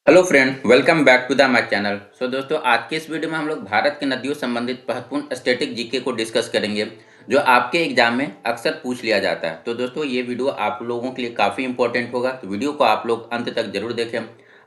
Hello friend, welcome back to the my channel. दोस्तों, आज के इस वीडियो में हम लोग भारत के नदियों संबंधित महत्वपूर्ण स्टैटिक जीके को डिस्कस करेंगे जो आपके एग्जाम में अक्सर पूछ लिया जाता है। तो दोस्तों, ये वीडियो आप लोगों के लिए काफ़ी इंपॉर्टेंट होगा, तो वीडियो को आप लोग अंत तक जरूर देखें।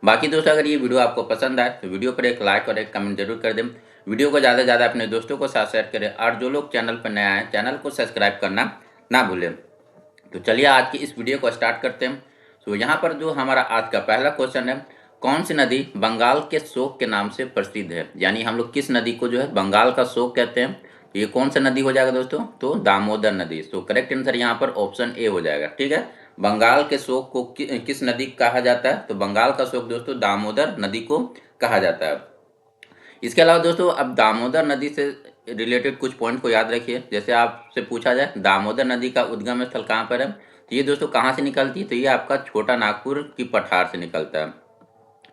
बाकी दोस्तों, अगर ये वीडियो आपको पसंद आए तो वीडियो पर एक लाइक और एक कमेंट जरूर कर दें। वीडियो को ज़्यादा से ज़्यादा अपने दोस्तों को साथ शेयर करें और जो लोग चैनल पर नया है चैनल को सब्सक्राइब करना ना भूलें। तो चलिए आज की इस वीडियो को स्टार्ट करते हैं। यहाँ पर जो हमारा आज का पहला क्वेश्चन है, कौन सी नदी बंगाल के शोक के नाम से प्रसिद्ध है? यानी हम लोग किस नदी को जो है बंगाल का शोक कहते हैं। तो ये कौन सा नदी हो जाएगा दोस्तों? तो दामोदर नदी। करेक्ट आंसर यहाँ पर ऑप्शन ए हो जाएगा। ठीक है, बंगाल के शोक को किस नदी कहा जाता है? तो बंगाल का शोक दोस्तों दामोदर नदी को कहा जाता है। इसके अलावा दोस्तों, अब दामोदर नदी से रिलेटेड कुछ पॉइंट को याद रखिए। जैसे आपसे पूछा जाए दामोदर नदी का उद्गम स्थल कहाँ पर है, तो ये दोस्तों कहाँ से निकलती है? तो ये आपका छोटा नागपुर की पठार से निकलता है।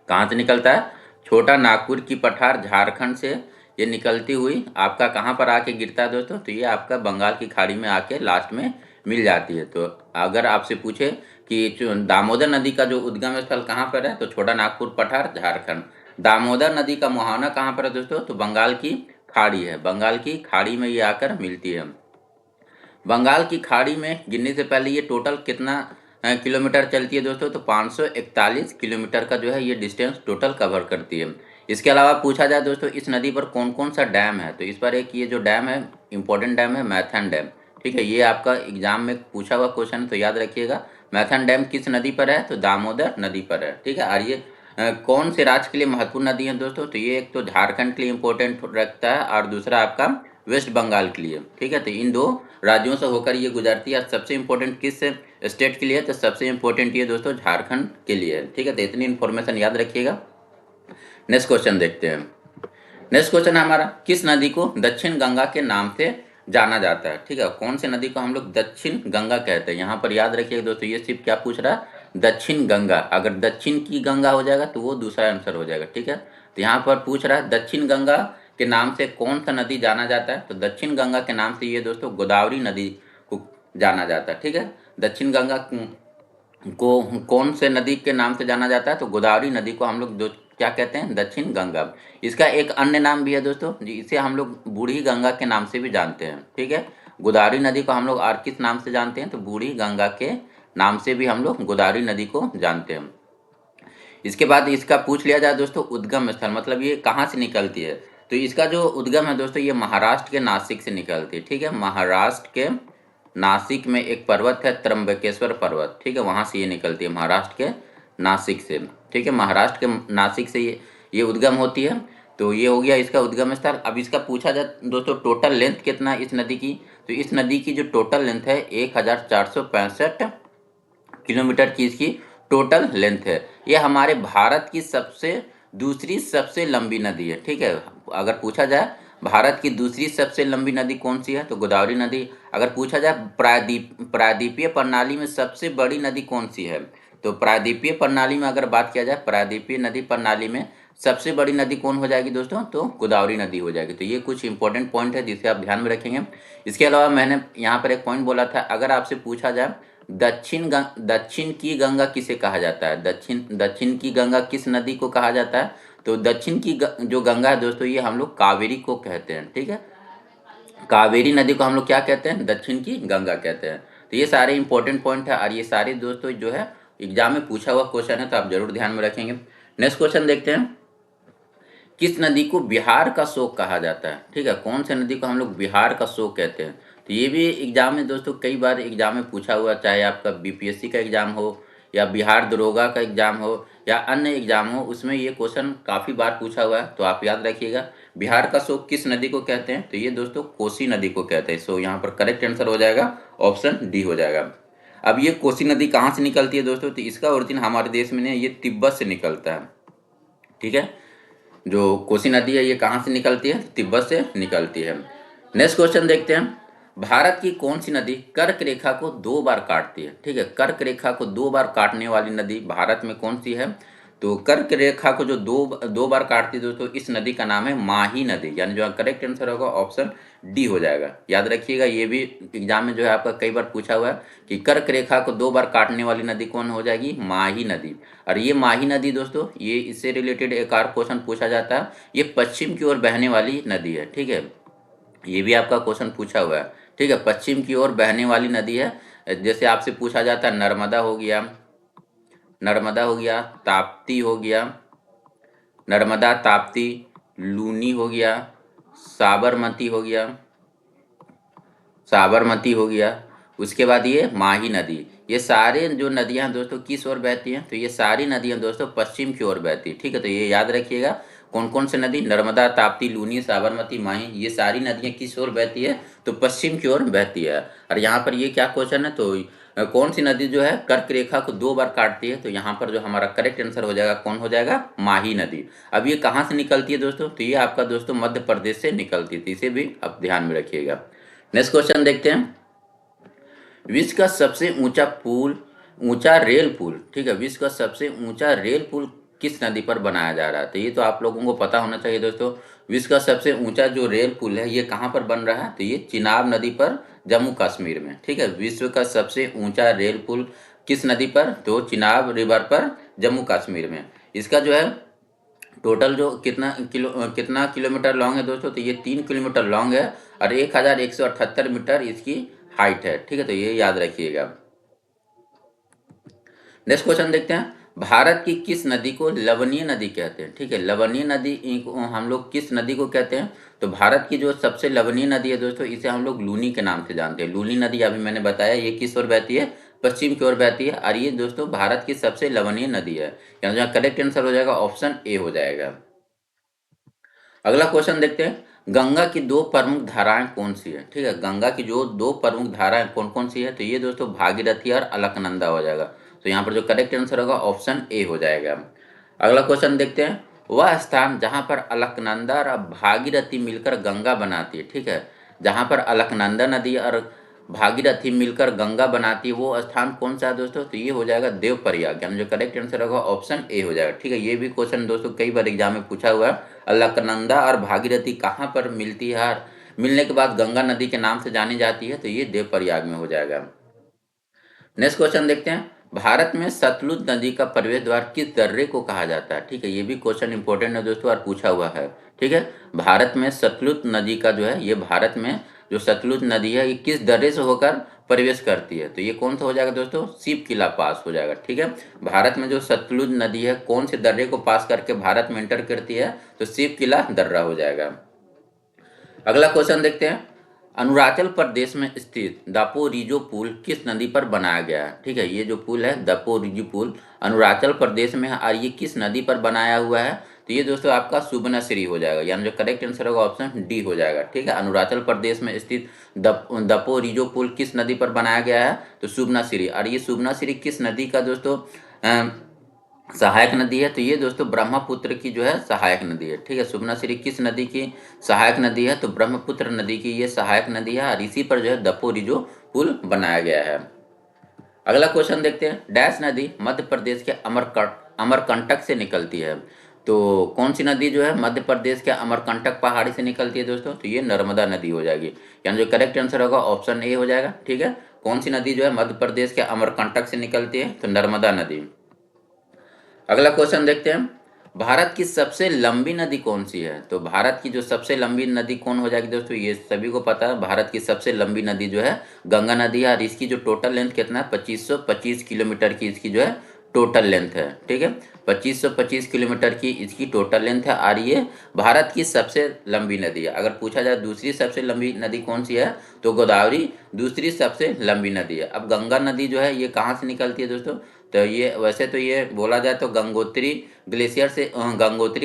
कहाँ से निकलता है? छोटा नागपुर की पठार झारखंड से ये निकलती हुई आपका कहाँ पर आके गिरता है दोस्तों? तो ये आपका बंगाल की खाड़ी में आके लास्ट में मिल जाती है। तो अगर आपसे पूछे कि दामोदर नदी का जो उद्गम स्थल कहाँ पर है, तो छोटा नागपुर पठार झारखंड। दामोदर नदी का मुहाना कहाँ पर है दोस्तों? तो बंगाल की खाड़ी है, बंगाल की खाड़ी में ये आकर मिलती है। बंगाल की खाड़ी में गिरने से पहले ये टोटल कितना किलोमीटर चलती है दोस्तों? तो 541 किलोमीटर का जो है ये डिस्टेंस टोटल कवर करती है। इसके अलावा पूछा जाए दोस्तों इस नदी पर कौन कौन सा डैम है, तो इस पर एक ये जो डैम है इंपॉर्टेंट डैम है मैथन डैम। ठीक है, ये आपका एग्जाम में पूछा हुआ क्वेश्चन है, तो याद रखिएगा। मैथन डैम किस नदी पर है? तो दामोदर नदी पर है। ठीक है, और ये कौन से राज्य के लिए महत्वपूर्ण नदी है दोस्तों? तो ये एक तो झारखंड के लिए इंपॉर्टेंट रखता है और दूसरा आपका वेस्ट बंगाल के लिए। ठीक है, तो इन दो राज्यों से होकर ये गुजरती है। सबसे इंपॉर्टेंट किस स्टेट के लिए? तो सबसे इंपॉर्टेंट ये दोस्तों झारखंड के लिए है। ठीक है, तो इतनी इन्फॉर्मेशन याद रखिएगा। नेक्स्ट क्वेश्चन देखते हैं। नेक्स्ट क्वेश्चन है हमारा, किस नदी को दक्षिण गंगा के नाम से जाना जाता है? ठीक है, कौन सी नदी को हम लोग दक्षिण गंगा कहते हैं? यहाँ पर याद रखिएगा दोस्तों, ये सिर्फ क्या पूछ रहा है? दक्षिण गंगा। अगर दक्षिण की गंगा हो जाएगा तो वो दूसरा आंसर हो जाएगा। ठीक है, तो यहाँ पर पूछ रहा है दक्षिण गंगा के नाम से कौन सा नदी जाना जाता है? तो दक्षिण गंगा के नाम से ये दोस्तों गोदावरी नदी को जाना जाता है। ठीक है, दक्षिण गंगा को कौन से नदी के नाम से जाना जाता है? तो गोदावरी नदी को हम लोग क्या कहते हैं? दक्षिण गंगा। इसका एक अन्य नाम भी है दोस्तों, इसे हम लोग बूढ़ी गंगा के नाम से भी जानते हैं। ठीक है, गोदावरी नदी को हम लोग और किस नाम से जानते हैं? तो बूढ़ी गंगा के नाम से भी हम लोग गोदावरी नदी को जानते हैं। इसके बाद इसका पूछ लिया जाए दोस्तों उद्गम स्थल, मतलब ये कहाँ से निकलती है? तो इसका जो उद्गम है दोस्तों ये महाराष्ट्र के नासिक से निकलती है। ठीक है, महाराष्ट्र के नासिक में एक पर्वत है त्र्यंबकेश्वर पर्वत। ठीक है, वहाँ से ये निकलती है महाराष्ट्र के नासिक से। ठीक है, महाराष्ट्र के नासिक से ये उद्गम होती है। तो ये हो गया इसका उद्गम स्थल। अब इसका पूछा जाए दोस्तों टोटल लेंथ कितना है इस नदी की? तो इस नदी की जो टोटल लेंथ है 1465 किलोमीटर की इसकी टोटल लेंथ है। ये हमारे भारत की दूसरी सबसे लंबी नदी है। ठीक है, अगर पूछा जाए भारत की दूसरी सबसे लंबी नदी कौन सी है? तो गोदावरी नदी। अगर पूछा जाए प्रायद्वीपीय प्रणाली में सबसे बड़ी नदी कौन सी है? तो प्रायद्वीपीय प्रणाली में अगर बात किया जाए प्रायद्वीपीय नदी प्रणाली में सबसे बड़ी नदी कौन हो जाएगी दोस्तों? तो गोदावरी नदी हो जाएगी। तो ये कुछ इंपॉर्टेंट पॉइंट है जिसे आप ध्यान में रखेंगे। इसके अलावा मैंने यहाँ पर एक पॉइंट बोला था, अगर आपसे पूछा जाए दक्षिण की गंगा किसे कहा जाता है? दक्षिण की गंगा किस नदी को कहा जाता है? तो दक्षिण की जो गंगा है दोस्तों ये हम लोग कावेरी को कहते हैं। ठीक है, कावेरी नदी को हम लोग क्या कहते हैं? दक्षिण की गंगा कहते हैं। तो ये सारे इंपॉर्टेंट पॉइंट है और ये सारे दोस्तों जो है एग्जाम में पूछा हुआ क्वेश्चन है, तो आप जरूर ध्यान में रखेंगे। नेक्स्ट क्वेश्चन देखते हैं, किस नदी को बिहार का शोक कहा जाता है? ठीक है, कौन सी नदी को हम लोग बिहार का शोक कहते हैं? तो ये भी एग्जाम में दोस्तों कई बार एग्जाम में पूछा हुआ, चाहे आपका बीपीएससी का एग्जाम हो या बिहार दरोगा का एग्जाम हो या अन्य एग्जाम हो, उसमें ये क्वेश्चन काफ़ी बार पूछा हुआ है। तो आप याद रखिएगा बिहार का शोक किस नदी को कहते हैं? तो ये दोस्तों कोसी नदी को कहते हैं। यहाँ पर करेक्ट आंसर हो जाएगा ऑप्शन डी हो जाएगा। अब ये कोसी नदी कहाँ से निकलती है दोस्तों? तो इसका ओरिजिन हमारे देश में नहीं, ये तिब्बत से निकलता है। ठीक है, जो कोसी नदी है ये कहाँ से निकलती है? तिब्बत से निकलती है। नेक्स्ट क्वेश्चन देखते हैं, भारत की कौन सी नदी कर्क रेखा को 2 बार काटती है? ठीक है, कर्क रेखा को 2 बार काटने वाली नदी भारत में कौन सी है? तो कर्क रेखा को जो दो दो बार काटती है दोस्तों, इस नदी का नाम है माही नदी, यानी जो करेक्ट आंसर होगा ऑप्शन डी हो जाएगा। याद रखिएगा, ये भी एग्जाम में जो है आपका कई बार पूछा हुआ है कि कर्क रेखा को दो बार काटने वाली नदी कौन हो जाएगी, माही नदी। और ये माही नदी दोस्तों, ये इससे रिलेटेड एक और क्वेश्चन पूछा जाता है, ये पश्चिम की ओर बहने वाली नदी है, ठीक है। ये भी आपका क्वेश्चन पूछा हुआ है, ठीक है। पश्चिम की ओर बहने वाली नदी है, जैसे आपसे पूछा जाता है नर्मदा हो गया, नर्मदा हो गया, ताप्ती हो गया, नर्मदा, ताप्ती, लूनी हो गया, साबरमती हो गया, साबरमती हो गया। उसके बाद ये माही नदी। ये सारे जो नदियां हैं दोस्तों किस ओर बहती हैं, तो ये सारी नदियां दोस्तों पश्चिम की ओर बहती है, ठीक है। तो ये याद रखिएगा, कौन कौन से नदी, नर्मदा, ताप्ती, लूनी, साबरमती, माही, ये सारी नदियां किस ओर बहती है, तो पश्चिम की ओर बहती है। और यहाँ पर ये क्या क्वेश्चन है, तो कौन सी नदी जो है कर्क रेखा को दो बार काटती है, तो यहाँ पर जो हमारा करेक्ट आंसर हो जाएगा, कौन हो जाएगा, माही नदी। अब ये कहाँ से निकलती है दोस्तों, तो ये आपका दोस्तों मध्य प्रदेश से निकलती है, तो इसे भी आप ध्यान में रखिएगा। नेक्स्ट क्वेश्चन देखते हैं। विश्व का सबसे ऊंचा पुल, ऊंचा रेल पुल, ठीक है, विश्व का सबसे ऊंचा रेल पुल किस नदी पर बनाया जा रहा है, तो ये तो आप लोगों को पता होना चाहिए दोस्तों। विश्व का सबसे ऊंचा जो रेल पुल है ये कहाँ पर बन रहा है, तो ये चिनाब नदी पर, जम्मू कश्मीर में, ठीक है। विश्व का सबसे ऊंचा रेल पुल किस नदी पर, तो चिनाब रिवर पर, जम्मू कश्मीर में। इसका जो है टोटल जो कितना किलोमीटर लॉन्ग है दोस्तों, तो ये 3 किलोमीटर लॉन्ग है और 1178 मीटर इसकी हाइट है, ठीक है। तो ये याद रखिएगा। नेक्स्ट क्वेश्चन देखते हैं। भारत की किस नदी को लवणीय नदी कहते हैं, ठीक है। लवणीय नदी हम लोग किस नदी को कहते हैं, तो भारत की जो सबसे लवणीय नदी है दोस्तों, इसे हम लोग लूनी के नाम से जानते हैं। लूनी नदी अभी मैंने बताया ये किस ओर बहती है, पश्चिम की ओर बहती है, और ये दोस्तों भारत की सबसे लवणीय नदी है। यहाँ जो करेक्ट आंसर हो जाएगा ऑप्शन ए हो जाएगा। अगला क्वेश्चन देखते हैं। गंगा की दो प्रमुख धाराएं कौन सी है, ठीक है। गंगा की जो दो प्रमुख धाराएं कौन कौन सी है, तो ये दोस्तों भागीरथी और अलकनंदा हो जाएगा। तो यहाँ पर जो करेक्ट आंसर होगा ऑप्शन ए हो जाएगा। अगला क्वेश्चन देखते हैं। वह स्थान जहाँ पर अलकनंदा और भागीरथी मिलकर गंगा बनाती है, ठीक है, जहाँ पर अलकनंदा नदी और भागीरथी मिलकर गंगा बनाती है, वो स्थान कौन सा है दोस्तों, तो ये हो जाएगा देवप्रयाग, यानी जो करेक्ट आंसर होगा ऑप्शन ए हो जाएगा, ठीक है। ये भी क्वेश्चन दोस्तों कई बार एग्जाम में पूछा हुआ है, अलकनंदा और भागीरथी कहाँ पर मिलती है और मिलने के बाद गंगा नदी के नाम से जानी जाती है, तो ये देवप्रयाग में हो जाएगा। नेक्स्ट क्वेश्चन देखते हैं। भारत में सतलुज नदी का प्रवेश द्वार किस दर्रे को कहा जाता है, ठीक है। ये भी क्वेश्चन इंपॉर्टेंट है दोस्तों और पूछा हुआ है, ठीक है। भारत में सतलुज नदी का जो है, ये भारत में जो सतलुज नदी है ये किस दर्रे से होकर प्रवेश करती है, तो ये कौन सा हो जाएगा दोस्तों, शिव किला पास हो जाएगा, ठीक है। भारत में जो सतलुज नदी है कौन से दर्रे को पास करके भारत में एंटर करती है, तो शिव किला दर्रा हो जाएगा। अगला क्वेश्चन देखते हैं। अरुणाचल प्रदेश में स्थित दापोरिजो पुल किस नदी पर बनाया गया है, ठीक है। ये जो पुल है दापोरिजो पुल अरुणाचल प्रदेश में है और ये किस नदी पर बनाया हुआ है, तो ये दोस्तों आपका सुबनसिरी हो जाएगा, यानी जो करेक्ट आंसर होगा ऑप्शन डी हो जाएगा, ठीक है। अरुणाचल प्रदेश में स्थित दापोरिजो पुल किस नदी पर बनाया गया है, तो सुबनसिरी। और ये सुबनसिरी किस नदी का दोस्तों सहायक नदी है, तो ये दोस्तों ब्रह्मपुत्र की जो है सहायक नदी है, ठीक है। सुबनसिरी किस नदी की सहायक नदी है, तो ब्रह्मपुत्र नदी की ये सहायक नदी है और इसी पर जो है दापोरिजो पुल बनाया गया है। अगला क्वेश्चन देखते हैं। डैश नदी मध्य प्रदेश के अमरकंटक से निकलती है, तो कौन सी नदी जो है मध्य प्रदेश के अमरकंटक पहाड़ी से निकलती है दोस्तों, तो ये नर्मदा नदी हो जाएगी, यानी जो करेक्ट आंसर होगा ऑप्शन ए हो जाएगा, ठीक है। कौन सी नदी जो है मध्य प्रदेश के अमरकंटक से निकलती है, तो नर्मदा नदी। अगला क्वेश्चन देखते हैं। भारत की सबसे लंबी नदी कौन सी है, तो भारत की जो सबसे लंबी नदी कौन हो जाएगी दोस्तों, ये सभी को पता है, भारत की सबसे लंबी नदी जो है गंगा नदी है और इसकी जो टोटल लेंथ कितना है 2525 किलोमीटर की इसकी जो है टोटल लेंथ है, ठीक है। 2525 किलोमीटर की इसकी टोटल लेंथ है और ये भारत की सबसे लंबी नदी है। अगर पूछा जाए दूसरी सबसे लंबी नदी कौन सी है, तो गोदावरी दूसरी सबसे लंबी नदी है। अब गंगा नदी जो है ये कहाँ से निकलती है दोस्तों, तो ये वैसे तो ये बोला जाए तो गंगोत्री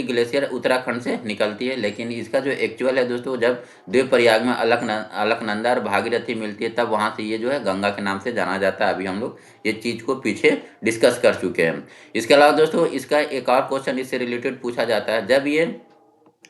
ग्लेशियर उत्तराखंड से निकलती है, लेकिन इसका जो एक्चुअल है दोस्तों, जब देवप्रयाग में अलकनंदा और भागीरथी मिलती है तब वहाँ से ये जो है गंगा के नाम से जाना जाता है। अभी हम लोग ये चीज़ को पीछे डिस्कस कर चुके हैं। इसके अलावा दोस्तों इसका एक और क्वेश्चन इससे रिलेटेड पूछा जाता है। जब ये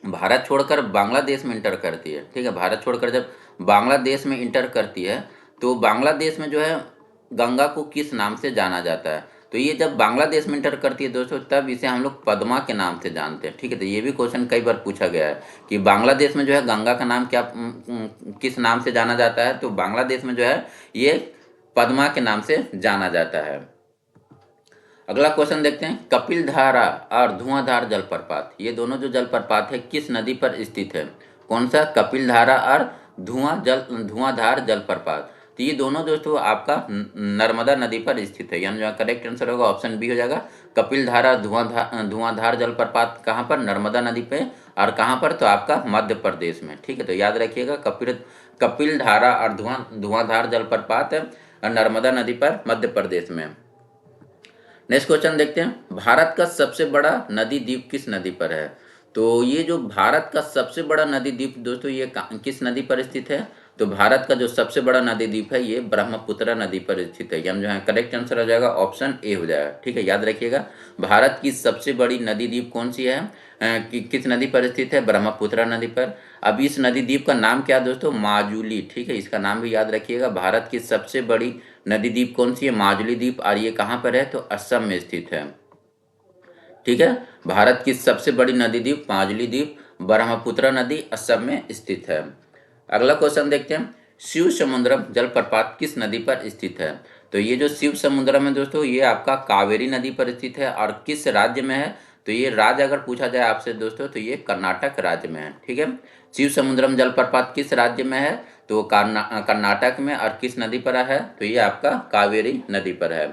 भारत छोड़कर बांग्लादेश में इंटर करती है, ठीक है, भारत छोड़कर जब बांग्लादेश में इंटर करती है तो बांग्लादेश में जो है गंगा को किस नाम से जाना जाता है, तो ये जब बांग्लादेश में इंटर करती है दोस्तों, तब इसे हम लोग पद्मा के नाम से जानते हैं। ठीक है, तो ये भी क्वेश्चन कई बार पूछा गया है कि बांग्लादेश में जो है गंगा का नाम क्या किस नाम से जाना जाता है, तो बांग्लादेश में जो है ये पद्मा के नाम से जाना जाता है। अगला क्वेश्चन देखते हैं, कपिल धारा और धुआंधार जलप्रपात, ये दोनों जो जलप्रपात है किस नदी पर स्थित है? कौन सा? कपिल धारा और धुआंधार जलप्रपात। तो ये दोनों दोस्तों आपका नर्मदा नदी पर स्थित है, यानी जो करेक्ट आंसर होगा ऑप्शन बी हो जाएगा। कपिल धारा धुआंधार जलप्रपात कहाँ पर? नर्मदा नदी पे। और कहाँ पर? तो आपका मध्य प्रदेश में। ठीक है, तो याद रखिएगा कपिल धारा और धुआंधार जलप्रपात नर्मदा नदी पर मध्य प्रदेश में। नेक्स्ट क्वेश्चन देखते हैं, भारत का सबसे बड़ा नदी द्वीप किस नदी पर है? तो ये जो भारत का सबसे बड़ा नदी द्वीप दोस्तों ये किस नदी पर स्थित है? तो भारत का जो सबसे बड़ा नदी द्वीप है ये ब्रह्मपुत्र नदी पर स्थित है, यानी जो है करेक्ट आंसर हो जाएगा ऑप्शन ए हो जाएगा। ठीक है, याद रखिएगा भारत की सबसे बड़ी नदी द्वीप कौन सी है, किस नदी पर स्थित है? ब्रह्मपुत्र नदी पर। अब इस नदी द्वीप का नाम क्या है दोस्तों? माजुली। ठीक है, इसका नाम भी याद रखिएगा। भारत की सबसे बड़ी नदी द्वीप कौन सी है? माजुली द्वीप। और ये कहाँ पर है? तो असम में स्थित है। ठीक है, भारत की सबसे बड़ी नदी द्वीप माजुली द्वीप, ब्रह्मपुत्र नदी असम में स्थित है। अगला क्वेश्चन देखते हैं, शिव समुद्रम जलप्रपात किस नदी पर स्थित है? तो ये जो शिव समुद्रम है दोस्तों ये आपका कावेरी नदी पर स्थित है। और किस राज्य में है? तो ये राज्य अगर पूछा जाए आपसे दोस्तों तो ये कर्नाटक राज्य में है। ठीक है, शिव समुद्रम जलप्रपात किस राज्य में है? तो कर्नाटक में। और किस नदी पर है? तो ये आपका कावेरी नदी पर है।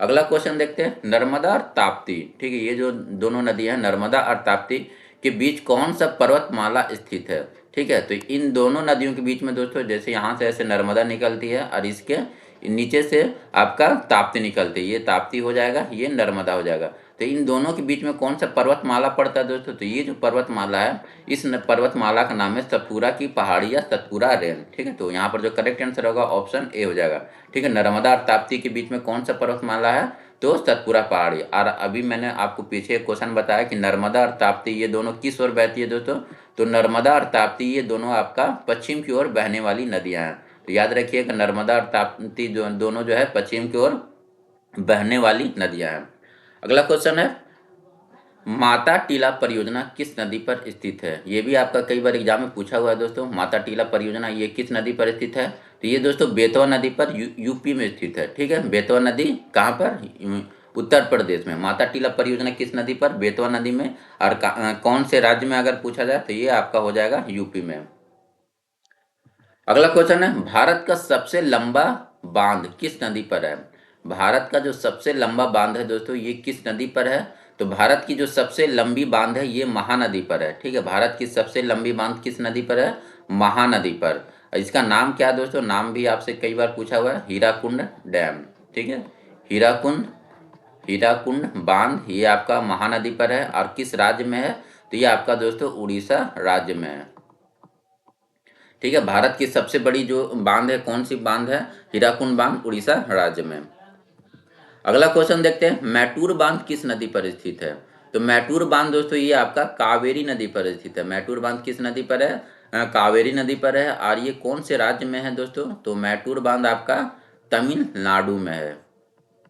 अगला क्वेश्चन देखते हैं, नर्मदा और ताप्ती। ठीक है, ये जो दोनों नदी है नर्मदा और ताप्ती के बीच कौन सा पर्वतमाला स्थित है? ठीक है, तो इन दोनों नदियों के बीच में दोस्तों जैसे यहाँ से ऐसे नर्मदा निकलती है और इसके नीचे से आपका ताप्ती निकलती है, ये ताप्ती हो जाएगा, ये नर्मदा हो जाएगा। तो इन दोनों के बीच में कौन सा पर्वतमाला पड़ता है दोस्तों? तो ये जो पर्वतमाला है इस पर्वतमाला का नाम है सतपुरा की पहाड़ी या सतपुरा रेंज। ठीक है, तो यहाँ पर जो करेक्ट आंसर होगा ऑप्शन ए हो जाएगा। ठीक है, नर्मदा और ताप्ती के बीच में कौन सा पर्वतमाला है? तो सतपुरा पहाड़ी। और अभी मैंने आपको पीछे एक क्वेश्चन बताया कि नर्मदा और ताप्ती ये दोनों किस ओर बहती है दोस्तों? तो नर्मदा और ताप्ती ये दोनों आपका पश्चिम की ओर बहने वाली नदियां हैं। तो याद रखिएगा नर्मदा और ताप्ती जो दोनों जो है पश्चिम की ओर बहने वाली नदियां हैं। अगला क्वेश्चन है, माता टीला परियोजना किस नदी पर स्थित है? ये भी आपका कई बार एग्जाम में पूछा हुआ है दोस्तों। माता टीला परियोजना ये किस नदी पर स्थित है? तो ये दोस्तों बेतवा नदी पर यूपी में स्थित है। ठीक है, बेतवा नदी कहाँ पर? उत्तर प्रदेश में। माता टीला परियोजना किस नदी पर? बेतवा नदी में। और कौन से राज्य में अगर पूछा जाए तो ये आपका हो जाएगा यूपी में। अगला क्वेश्चन है, भारत का सबसे लंबा बांध किस नदी पर है? भारत का जो सबसे लंबा बांध है दोस्तों ये किस नदी पर है? तो भारत की जो सबसे लंबी बांध है ये महानदी पर है। ठीक है, भारत की सबसे लंबी बांध किस नदी पर है? महानदी पर। इसका नाम क्या है दोस्तों? नाम भी आपसे कई बार पूछा हुआ है, हीराकुंड डैम। ठीक है, हीराकुंड बांध ये आपका महानदी पर है। और किस राज्य में है? तो ये आपका दोस्तों उड़ीसा राज्य में है। ठीक है, भारत की सबसे बड़ी जो बांध है कौन सी बांध है? हीराकुंड बांध, उड़ीसा राज्य में। अगला क्वेश्चन देखते हैं, मैटूर बांध किस नदी पर स्थित है? तो मैटूर बांध दोस्तों ये आपका कावेरी नदी पर स्थित है। मैटूर बांध किस नदी पर है? कावेरी नदी पर है। और ये कौन से राज्य में है दोस्तों? तो मैटूर बांध आपका तमिलनाडु में है।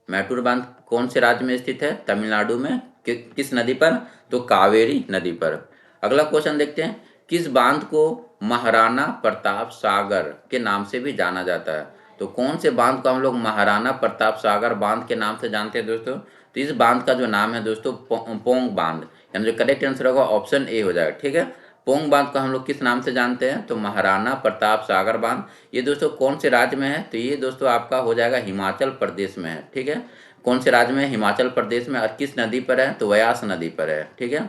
मैटूर बांध कौन से राज्य में स्थित है? तमिलनाडु में। किस नदी पर? तो कावेरी नदी पर। अगला क्वेश्चन देखते हैं, किस बांध को महाराणा प्रताप सागर के नाम से भी जाना जाता है? तो कौन से बांध को हम लोग महाराणा प्रताप सागर बांध के नाम से जानते हैं दोस्तों? तो इस बांध का जो नाम है दोस्तों पोंग बांध, यानी जो करेक्ट आंसर होगा ऑप्शन ए हो जाएगा। ठीक है, पोंग बांध को हम लोग किस नाम से जानते हैं? तो महाराणा प्रताप सागर बांध। ये दोस्तों कौन से राज्य में है? तो ये दोस्तों आपका हो जाएगा हिमाचल प्रदेश में है। ठीक है, कौन से राज्य में? हिमाचल प्रदेश में। और किस नदी पर है? तो व्यास नदी पर है। ठीक है,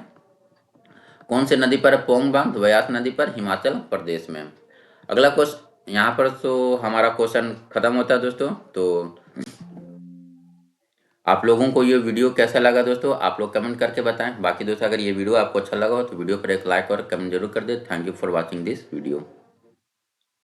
कौन से नदी पर है पोंग बांध? व्यास नदी पर, हिमाचल प्रदेश में। अगला क्वेश्चन यहाँ पर तो हमारा क्वेश्चन खत्म होता है दोस्तों। तो आप लोगों को ये वीडियो कैसा लगा दोस्तों आप लोग कमेंट करके बताएं। बाकी दोस्तों अगर ये वीडियो आपको अच्छा लगा हो तो वीडियो पर एक लाइक और कमेंट जरूर कर दे। Thank you for watching this video.